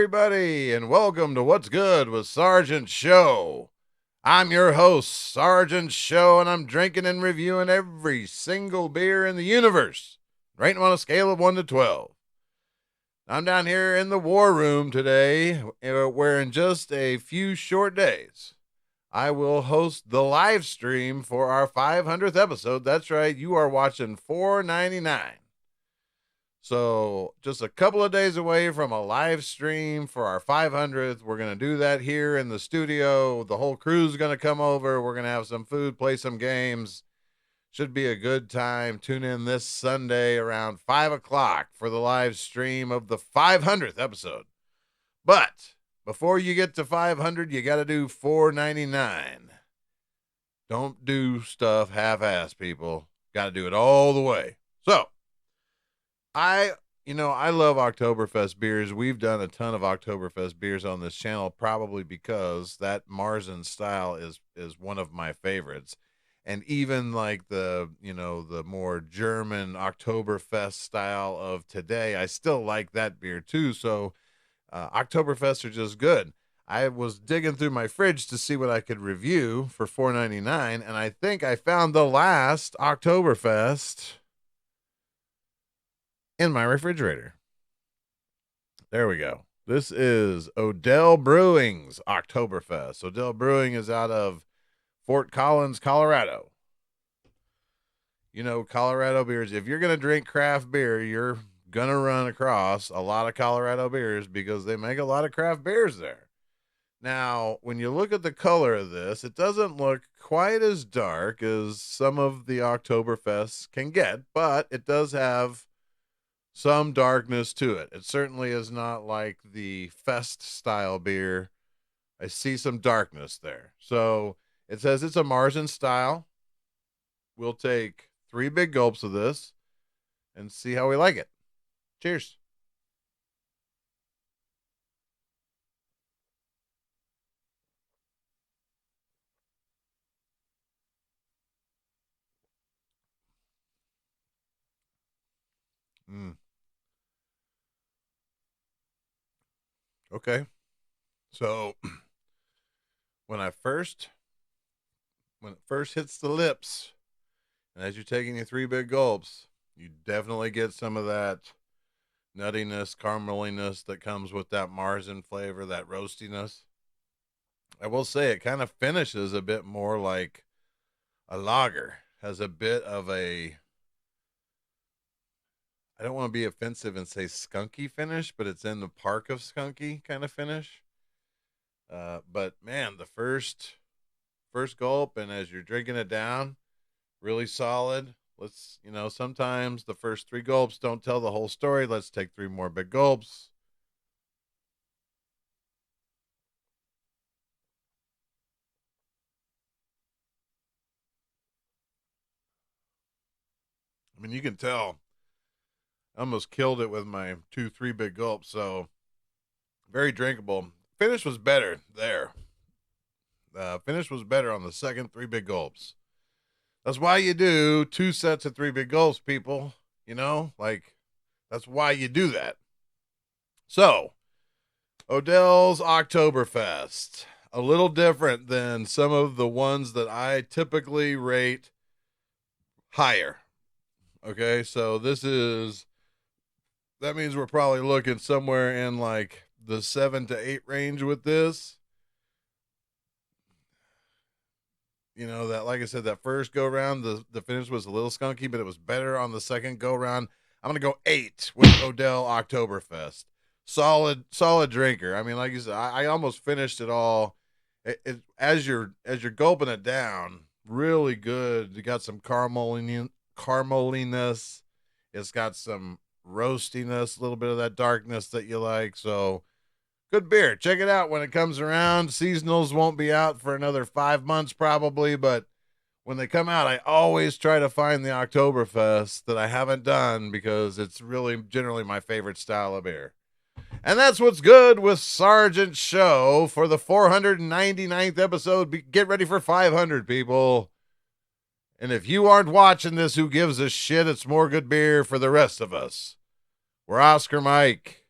everybody, and welcome to What's Good with Sergeant Show. I'm your host, Sergeant Show, and I'm drinking and reviewing every single beer in the universe, rating on a scale of 1 to 12. I'm down here in the war room today, where in just a few short days, I will host the live stream for our 500th episode. That's right, you are watching 499. So just a couple of days away from a live stream for our 500th. We're going to do that here in the studio. The whole crew's going to come over. We're going to have some food, play some games. Should be a good time. Tune in this Sunday around 5 o'clock for the live stream of the 500th episode. But before you get to 500, you got to do 499. Don't do stuff half-ass, people. Got to do it all the way. So, I love Oktoberfest beers. We've done a ton of Oktoberfest beers on this channel, probably because that Marzen style is one of my favorites. And even like the more German Oktoberfest style of today, I still like that beer too. So Oktoberfest are just good. I was digging through my fridge to see what I could review for $4.99, and I think I found the last Oktoberfest in my refrigerator. There we go. This is Odell Brewing's Oktoberfest. Odell Brewing is out of Fort Collins, Colorado. You know, Colorado beers, if you're going to drink craft beer, you're going to run across a lot of Colorado beers because they make a lot of craft beers there. Now, when you look at the color of this, it doesn't look quite as dark as some of the Oktoberfests can get, but it does have some darkness to it. It certainly is not like the fest style beer. I see some darkness there. So it says it's a Marzen style. We'll take 3 big gulps of this and see how we like it. Cheers. Okay. So when it first hits the lips, and as you're taking your 3 big gulps, you definitely get some of that nuttiness, carameliness that comes with that Marzen flavor, that roastiness. I will say it kind of finishes a bit more like a lager. Has a bit of a, I don't want to be offensive and say skunky finish, but it's in the park of skunky kind of finish. But man, the first gulp, and as you're drinking it down, really solid. Sometimes the first 3 gulps don't tell the whole story. Let's take 3 more big gulps. I mean, you can tell I almost killed it with my 3 big gulps. So very drinkable. Finish was better there. Finish was better on the second 3 big gulps. That's why you do 2 sets of 3 big gulps, people. That's why you do that. So, Odell's Oktoberfest. A little different than some of the ones that I typically rate higher. Okay, so that means we're probably looking somewhere in like the 7 to 8 range with this. That, like I said, that first go round, the finish was a little skunky, but it was better on the second go round. I'm going to go 8 with Odell Oktoberfest. Solid drinker. I mean, like you said, I almost finished it all. As you're gulping it down, really good. You got some carameliness. It's got some roastiness, a little bit of that darkness that you like. So good beer. Check it out when it comes around. Seasonals won't be out for another 5 months probably, but when they come out, I always try to find the Oktoberfest that I haven't done because it's really generally my favorite style of beer. And that's what's good with Sergeant Show for the 499th episode. Get ready for 500, people. And if you aren't watching this, who gives a shit? It's more good beer for the rest of us. We're Oscar Mike.